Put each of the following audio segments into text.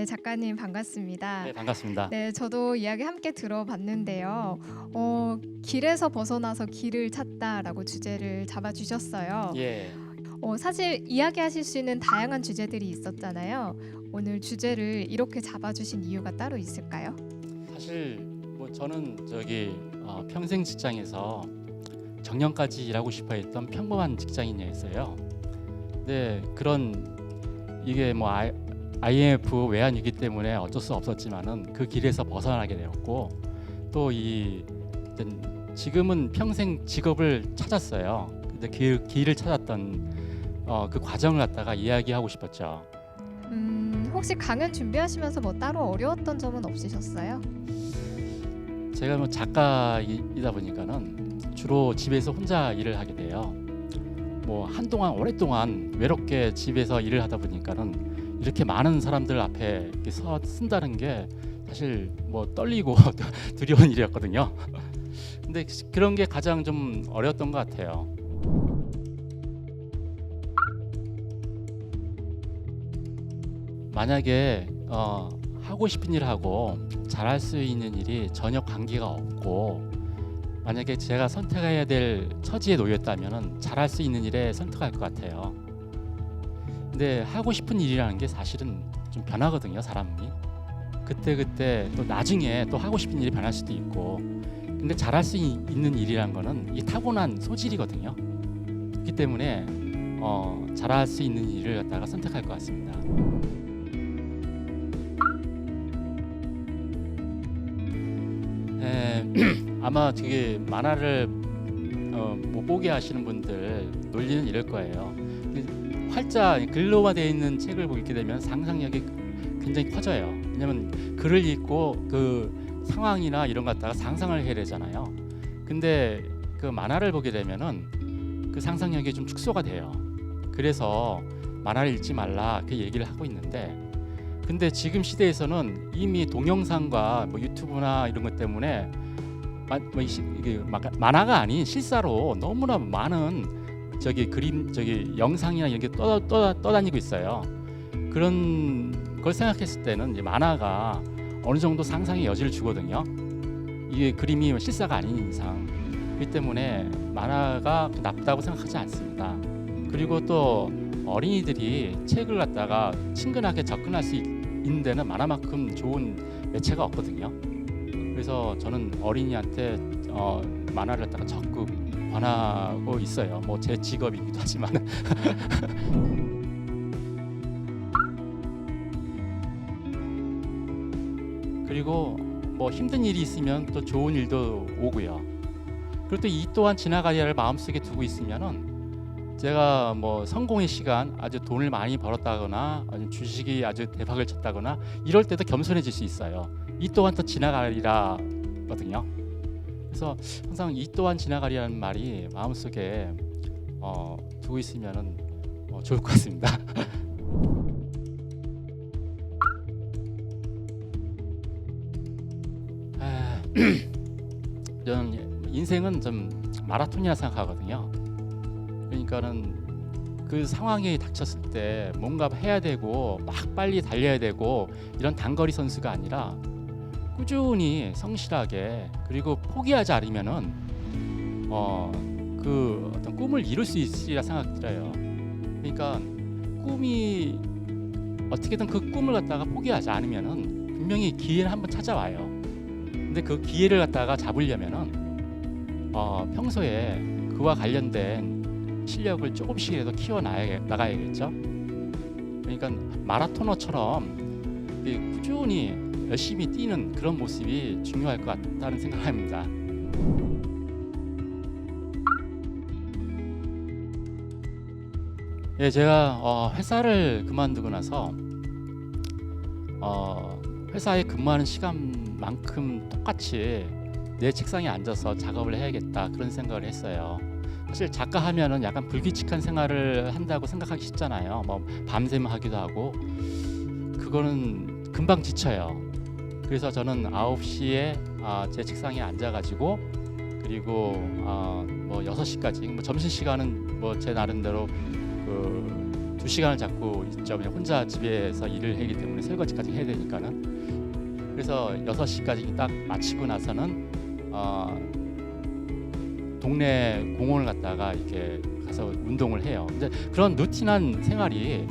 작가님 반갑습니다. 네, 반갑습니다. 네, 저도 이야기 함께 들어봤는데요. 길에서 벗어나서 길을 찾다라고 주제를 잡아주셨어요. 예, 사실 이야기하실 수 있는 다양한 주제들이 있었잖아요. 오늘 주제를 이렇게 잡아주신 이유가 따로 있을까요? 사실 뭐 저는 평생 직장에서 정년까지 일하고 싶어 했던 평범한 직장인이었어요. 네, 이게 뭐 IMF 외환위기 때문에 어쩔 수 없었지만은 그 길에서 벗어나게 되었고 또 지금은 평생 직업을 찾았어요. 근데 길을 찾았던 그 과정을 갖다가 이야기하고 싶었죠. 혹시 강연 준비하시면서 뭐 따로 어려웠던 점은 없으셨어요? 제가 뭐 작가이다 보니까는 주로 집에서 혼자 일을 하게 돼요. 뭐 오랫동안 외롭게 집에서 일을 하다 보니까는 이렇게 많은 사람들 앞에 이렇게 쓴다는 게 사실 뭐 떨리고 두려운 일이었거든요. 근데 그런 게 가장 좀 어려웠던 것 같아요. 만약에 하고 싶은 일을 하고 잘할 수 있는 일이 전혀 관계가 없고 만약에 제가 선택해야 될 처지에 놓였다면 잘할 수 있는 일에 선택할 것 같아요. 근데 하고 싶은 일이라는 게 사실은 좀 변하거든요, 사람이. 그때 또 나중에 또 하고 싶은 일이 변할 수도 있고. 근데 잘할 수 있는 일이란 거는 이 타고난 소질이거든요. 그렇기 때문에 잘할 수 있는 일을 갖다가 선택할 것 같습니다. 아마 되게 만화를 못 보게 하시는 분들 논리는 이럴 거예요. 활자 글로만 되어 있는 책을 읽게 되면 상상력이 굉장히 커져요. 왜냐면 글을 읽고 그 상황이나 이런 것 갖다가 상상을 해야 되잖아요. 근데 그 만화를 보게 되면은 그 상상력이 좀 축소가 돼요. 그래서 만화를 읽지 말라 그 얘기를 하고 있는데 근데 지금 시대에서는 이미 동영상과 뭐 유튜브나 이런 것 때문에 만화가 아닌 실사로 너무나 많은 영상이나 이런 게 떠다니고 있어요. 그런 걸 생각했을 때는 이제 만화가 어느 정도 상상의 여지를 주거든요. 이게 그림이 실사가 아닌 이상. 그렇기 때문에 만화가 나쁘다고 생각하지 않습니다. 그리고 또 어린이들이 책을 갖다가 친근하게 접근할 수 있는 데는 만화만큼 좋은 매체가 없거든요. 그래서 저는 어린이한테 만화를 갖다가 적극 권하고 있어요. 뭐 제 직업이기도 하지만. 그리고 뭐 힘든 일이 있으면 또 좋은 일도 오고요. 그리고 또 이 또한 지나가리를 마음속에 두고 있으면은 제가 뭐 성공의 시간 아주 돈을 많이 벌었다거나 아니면 주식이 아주 대박을 쳤다거나 이럴 때도 겸손해질 수 있어요. 이 또한 또 지나가리라거든요. 그래서 항상 이 또한 지나가리라는 말이 마음속에 두고 있으면은 좋을 것 같습니다. 저는 인생은 좀 마라톤이라 생각하거든요. 그러니까는 그 상황이 닥쳤을 때 뭔가 해야 되고 막 빨리 달려야 되고 이런 단거리 선수가 아니라 꾸준히 성실하게 그리고 포기하지 않으면은 그 어떤 꿈을 이룰 수 있으리라 생각이 들어요. 그러니까 꿈이 어떻게든 그 꿈을 갖다가 포기하지 않으면은 분명히 기회는 한번 찾아와요. 근데 그 기회를 갖다가 잡으려면은 평소에 그와 관련된 실력을 조금씩이라도 나가야겠죠. 그러니까 마라토너처럼 꾸준히 열심히 뛰는 그런 모습이 중요할 것 같다는 생각합니다. 예, 제가 회사를 그만두고 나서 회사에 근무하는 시간만큼 똑같이 내 책상에 앉아서 작업을 해야겠다 그런 생각을 했어요. 사실 작가 하면은 약간 불규칙한 생활을 한다고 생각하기 쉽잖아요. 뭐 밤샘 하기도 하고 그거는 금방 지쳐요. 그래서 저는 9시에 제 책상에 앉아가지고 그리고 뭐 6시까지 뭐 점심 시간은 뭐 제 나름대로 그 2시간을 잡고 있죠. 그냥 혼자 집에서 일을 하기 때문에 설거지까지 해야 되니까는. 그래서 6시까지 딱 마치고 나서는 동네 공원을 갔다가 이렇게 가서 운동을 해요. 근데 그런 루틴한 생활이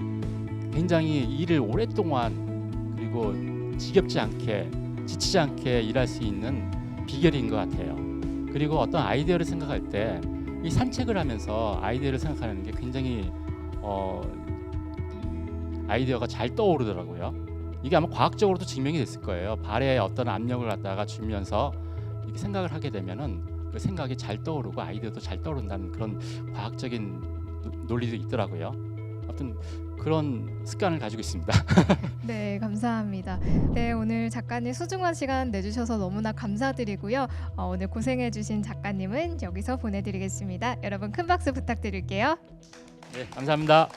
굉장히 일을 오랫동안 그리고 지겹지 않게 지치지 않게 일할 수 있는 비결인 것 같아요. 그리고 어떤 아이디어를 생각할 때 이 산책을 하면서 아이디어를 생각하는 게 굉장히 아이디어가 잘 떠오르더라고요. 이게 아마 과학적으로도 증명이 됐을 거예요. 발에 어떤 압력을 갖다가 주면서 이렇게 생각을 하게 되면은 그 생각이 잘 떠오르고 아이디어도 잘 떠오른다는 그런 과학적인 논리도 있더라고요. 아무튼 그런 습관을 가지고 있습니다. 네, 감사합니다. 네, 오늘 작가님 소중한 시간 내주셔서 너무나 감사드리고요. 오늘 고생해주신 작가님은 여기서 보내드리겠습니다. 여러분 큰 박수 부탁드릴게요. 네, 감사합니다.